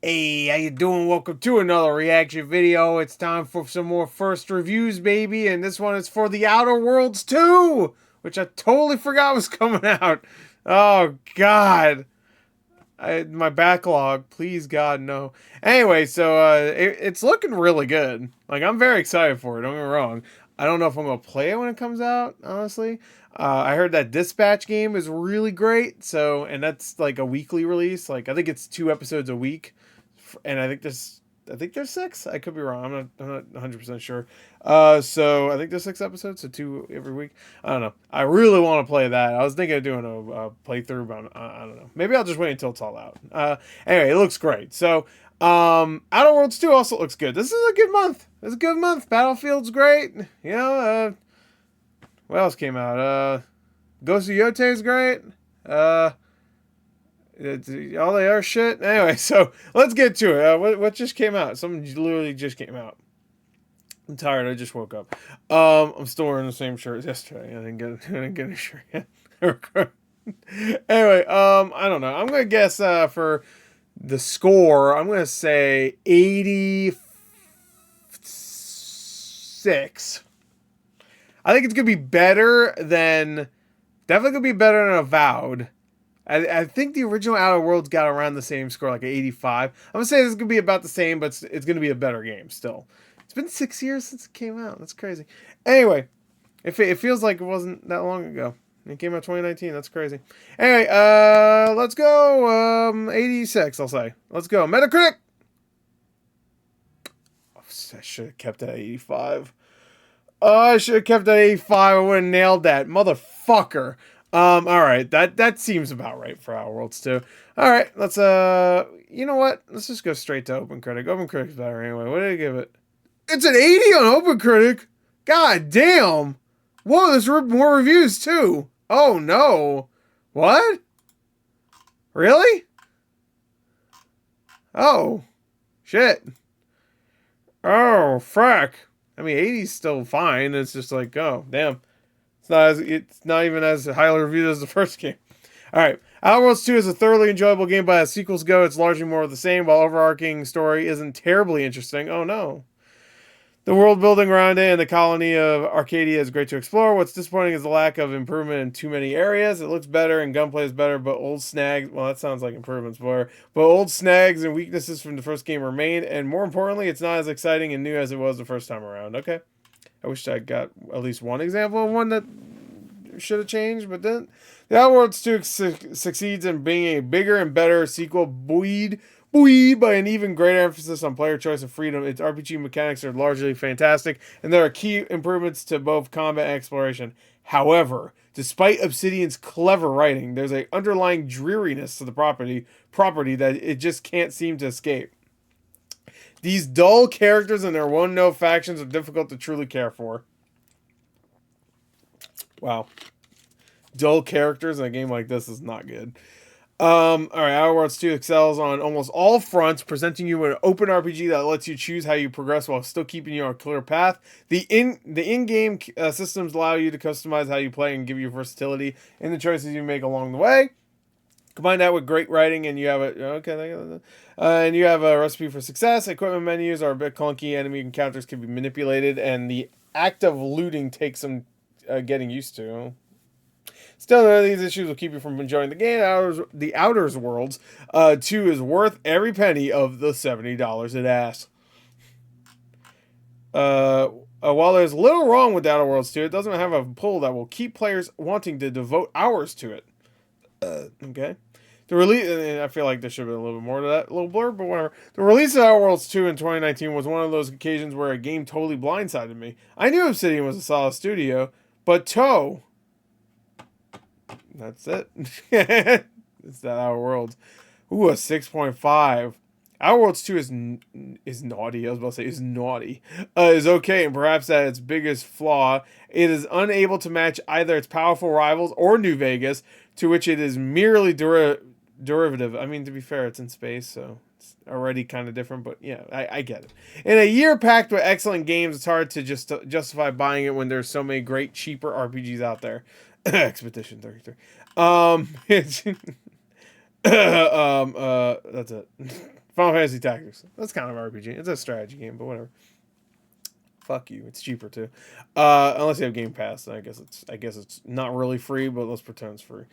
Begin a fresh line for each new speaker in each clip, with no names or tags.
Hey, how you doing? Welcome to another reaction video. It's time for some more first reviews, baby. And this one is for The Outer Worlds 2, which I totally forgot was coming out. Oh, God. My backlog. Please, God, no. Anyway, so it's looking really good. Like, I'm very excited for it. Don't get me wrong. I don't know if I'm going to play it when it comes out, honestly. I heard that Dispatch game is really great. So, and that's like a weekly release. Like, I think it's 2 episodes a week, and I think there's six. I could be wrong. I'm not 100% sure. So I think there's 6 episodes, so 2 every week. I don't know. I really want to play that. I was thinking of doing a playthrough, but I don't know. Maybe I'll just wait until it's all out. Anyway, it looks great. So Outer Worlds 2 also looks good. This is a good month. It's a good month. Battlefield's great. You know, what else came out? Ghost of Yote is great. It's all the other shit. Anyway, so let's get to it. What just came out? Something literally just came out. I'm tired. I just woke up. I'm still wearing the same shirt as yesterday. I didn't get a shirt yet. Anyway, I don't know. I'm gonna guess for the score. I'm gonna say 86. I think it's gonna be better than. Definitely gonna be better than Avowed. I think the original Outer Worlds got around the same score, like an 85. I'm gonna say this is gonna be about the same, but it's gonna be a better game still. It's been 6 years since it came out. That's crazy. Anyway, it feels like it wasn't that long ago. It came out 2019. That's crazy. Anyway, let's go. 86, I'll say. Let's go. Metacritic. Oh, I should have kept that at 85. Oh, I should have kept that at 85. I would have nailed that, motherfucker. All right, that seems about right for Outer Worlds 2. All right, let's you know what? Let's just go straight to OpenCritic. OpenCritic's better anyway. What did I give it? It's an 80 on OpenCritic. God damn. Whoa, there's more reviews too. Oh no. What? Really? Oh, shit. Oh, frack. I mean, 80's still fine. It's just like, oh, damn. It's not even as highly reviewed as the first game. All right, Outer Worlds 2 is a thoroughly enjoyable game, but as sequels go, it's largely more of the same. While overarching story isn't terribly interesting. Oh no. The world building around it and the colony of Arcadia is great to explore. What's disappointing is the lack of improvement in too many areas. It looks better and gunplay is better, but old snags. Well, that sounds like improvements, but old snags and weaknesses from the first game remain. And more importantly, it's not as exciting and new as it was the first time around. Okay. I wish I got at least one example of one that should have changed, but then The Outer Worlds 2 succeeds in being a bigger and better sequel, buoyed by an even greater emphasis on player choice and freedom. Its RPG mechanics are largely fantastic, and there are key improvements to both combat and exploration. However, despite Obsidian's clever writing, there's an underlying dreariness to the property that it just can't seem to escape. These dull characters and their one-note factions are difficult to truly care for. Wow. Dull characters in a game like this is not good. All right, Outer Worlds 2 excels on almost all fronts, presenting you with an open RPG that lets you choose how you progress while still keeping you on a clear path. The in-game systems allow you to customize how you play and give you versatility in the choices you make along the way. Combine that with great writing, and you have and you have a recipe for success. Equipment menus are a bit clunky. Enemy encounters can be manipulated, and the act of looting takes some getting used to. Still, none of these issues will keep you from enjoying the game. The Outer Worlds 2 is worth every penny of the $70 it asks. While there's little wrong with Outer Worlds 2, it doesn't have a pull that will keep players wanting to devote hours to it. Okay. The release, and I feel like there should have been a little bit more to that little blurb, but whatever. The release of Outer Worlds 2 in 2019 was one of those occasions where a game totally blindsided me. I knew Obsidian was a solid studio, but Toe. That's it. It's that Outer Worlds. Ooh, a 6.5. Outer Worlds 2 is naughty. I was about to say is naughty. Is okay, and perhaps at its biggest flaw, it is unable to match either its powerful rivals or New Vegas, to which it is merely derivative. I mean, to be fair, it's in space, so it's already kind of different, but yeah, I get it. In a year packed with excellent games, it's hard to just justify buying it when there's so many great, cheaper RPGs out there. Expedition 33. That's it. Final Fantasy Tactics. That's kind of an RPG. It's a strategy game, but whatever. Fuck you. It's cheaper too. Unless you have Game Pass, then I guess it's not really free, but let's pretend it's free.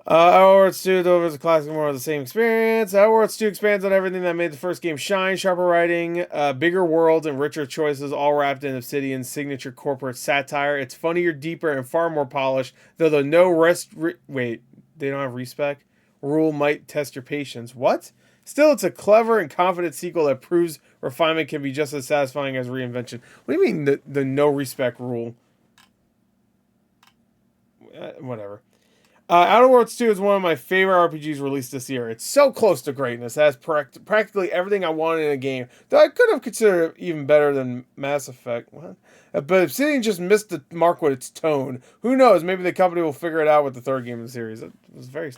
Outer Worlds 2 delivers a classic more of the same experience. Outer Worlds 2 expands on everything that made the first game shine. Sharper writing, bigger worlds, and richer choices, all wrapped in Obsidian's signature corporate satire. It's funnier, deeper, and far more polished, though the no rest... wait, they don't have respec? Rule might test your patience. What? Still, it's a clever and confident sequel that proves refinement can be just as satisfying as reinvention. What do you mean, the no respec rule? Whatever. Outer Worlds 2 is one of my favorite RPGs released this year. It's so close to greatness. It has practically everything I wanted in a game, though I could have considered it even better than Mass Effect. What? But Obsidian just missed the mark with its tone. Who knows? Maybe the company will figure it out with the third game in the series. It was a very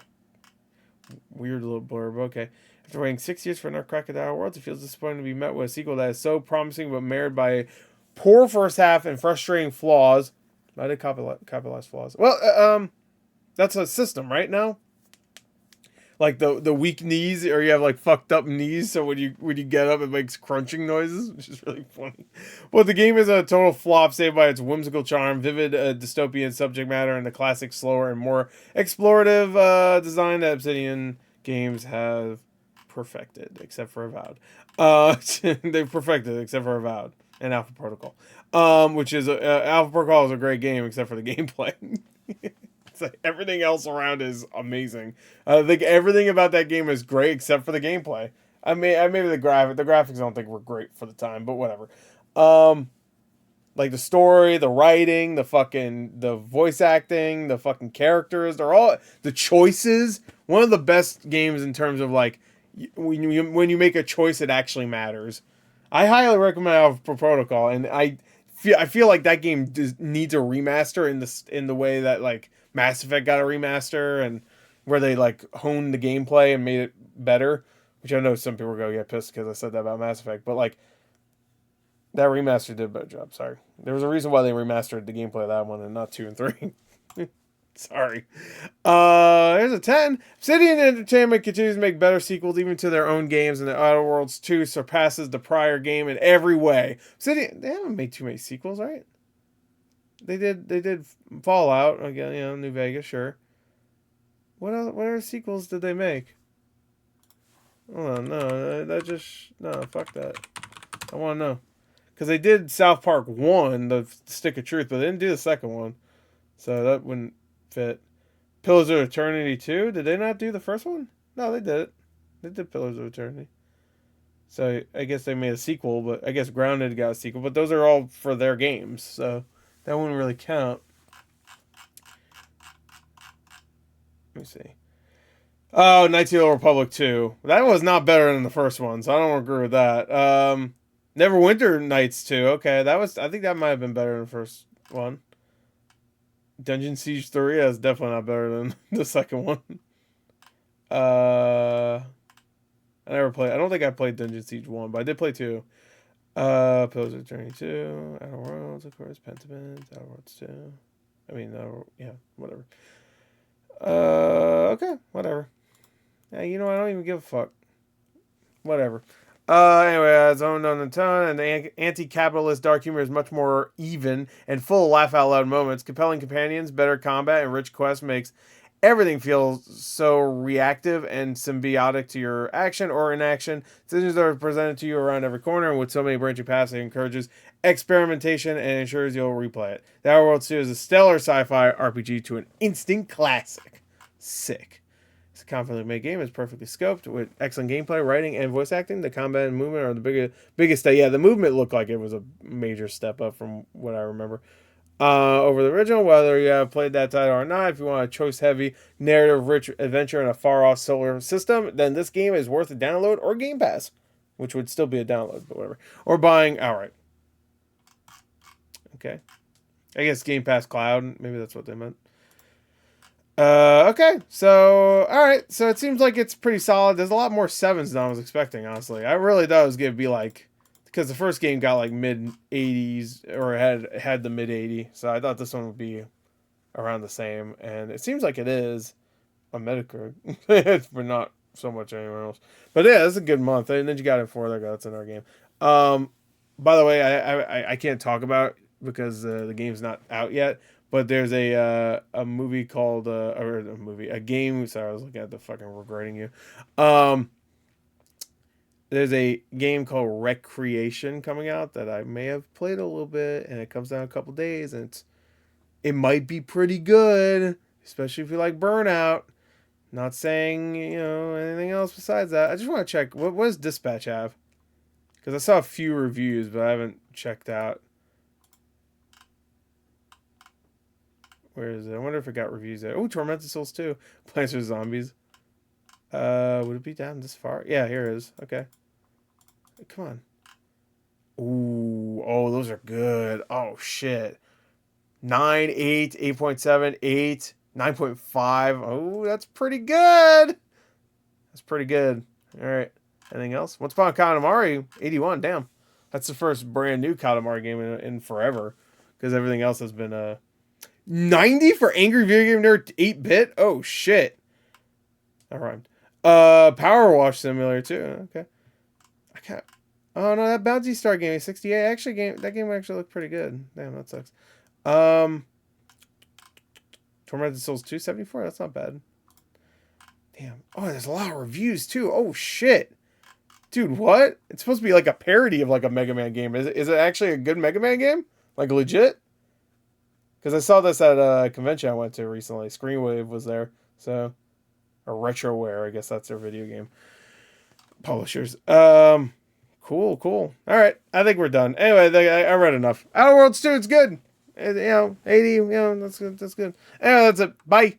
weird little blurb. Okay. After waiting 6 years for another crack at Outer Worlds, it feels disappointing to be met with a sequel that is so promising but marred by poor first half and frustrating flaws. I did capitalize flaws. Well, that's a system, right now? Like the weak knees, or you have like fucked up knees, so when you get up it makes crunching noises, which is really funny. Well, the game is a total flop, saved by its whimsical charm, vivid dystopian subject matter, and the classic slower and more explorative design that Obsidian games have perfected, except for Avowed. They've perfected except for Avowed and Alpha Protocol, which is Alpha Protocol is a great game except for the gameplay. It's like everything else around is amazing. I think everything about that game is great except for the gameplay. Maybe the graphics I don't think were great for the time, but whatever. Like the story, the writing, the voice acting, the fucking characters, they're all the choices. One of the best games in terms of like when you make a choice, it actually matters. I highly recommend Alpha Protocol, and I feel like that game needs a remaster in the way that like Mass Effect got a remaster, and where they like honed the gameplay and made it better. Which I know some people are gonna get pissed because I said that about Mass Effect, but like that remaster did a better job. Sorry, there was a reason why they remastered the gameplay of that one and not 2 and 3. Sorry. Here's a 10. Obsidian Entertainment continues to make better sequels even to their own games, and the Outer Worlds 2 surpasses the prior game in every way. Obsidian, they haven't made too many sequels, right? They did Fallout again, New Vegas, sure. What other sequels did they make? Oh no, fuck that. I want to know. Because they did South Park 1, the Stick of Truth, but they didn't do the second one. So that wouldn't fit. Pillars of Eternity 2, did they not do the first one? No, they did it. They did Pillars of Eternity. So I guess they made a sequel, but I guess Grounded got a sequel, but those are all for their games, so that wouldn't really count. Let me see. Oh, Knights of the Old Republic 2. That was not better than the first one, so I don't agree with that. Neverwinter Nights 2. Okay, I think that might have been better than the first one. Dungeon Siege 3, that's definitely not better than the second one. I don't think I played Dungeon Siege 1, but I did play 2. Pillars of Eternity 2, Outer Worlds, of course, Pentiment, Outer Worlds 2. I mean, yeah, whatever. Okay, whatever. Yeah, you know, I don't even give a fuck. Whatever. Anyway, as owned on the tone, and the anti-capitalist dark humor is much more even and full of laugh-out-loud moments. Compelling companions, better combat, and rich quests makes everything feel so reactive and symbiotic to your action or inaction. Decisions are presented to you around every corner, and with so many branching paths, it encourages experimentation and ensures you'll replay it. The Outer Worlds 2 is a stellar sci-fi RPG to an instant classic. Sick. It's a confidently made game. It's perfectly scoped with excellent gameplay, writing, and voice acting. The combat and movement are the biggest. Yeah, the movement looked like it was a major step up from what I remember. Over the original, whether you have played that title or not, if you want a choice-heavy, narrative-rich adventure in a far-off solar system, then this game is worth a download or Game Pass, which would still be a download, but whatever. Or buying outright. Okay. I guess Game Pass Cloud. Maybe that's what they meant. Okay, so, alright, so it seems like it's pretty solid. There's a lot more 7s than I was expecting, honestly. I really thought it was going to be like, because the first game got like mid-80s, or had the mid-80, so I thought this one would be around the same, and it seems like it is on Metacritic, but not so much anywhere else. But yeah, it's a good month. And then you got It4. That's another game. Um, by the way, I can't talk about it because the game's not out yet. But there's a movie called or a game. Sorry, I was looking at the fucking regretting you. Um, there's a game called Recreation coming out that I may have played a little bit, and it comes out in a couple days, and it might be pretty good, especially if you like Burnout. Not saying anything else besides that. I just want to check what does Dispatch have, because I saw a few reviews, but I haven't checked out. Where is it? I wonder if it got reviews there. Oh, Tormented Souls 2. Plants vs Zombies. Would it be down this far? Yeah, here it is. Okay. Come on. Ooh, oh, those are good. Oh, shit. 9, 8, 8.7, 8, 9.5. Oh, that's pretty good. That's pretty good. All right. Anything else? Once Upon a Katamari, 81. Damn. That's the first brand new Katamari game in forever. Because everything else has been 90 for Angry Video Game Nerd 8-bit? Oh, shit. That rhymed. Power Wash Simulator, too. Okay. I can't. Oh, no, that Bounty Star game is 68. Actually, that game actually looked pretty good. Damn, that sucks. Tormented Souls 2, 74. That's not bad. Damn. Oh, there's a lot of reviews, too. Oh, shit. Dude, what? It's supposed to be like a parody of like a Mega Man game. Is it actually a good Mega Man game? Like legit? Because I saw this at a convention I went to recently. Screenwave was there. So, or Retroware, I guess that's their video game publishers. Cool. All right, I think we're done. Anyway, I read enough. Outer Worlds 2, it's good. 80, that's good. Anyway, that's it. Bye.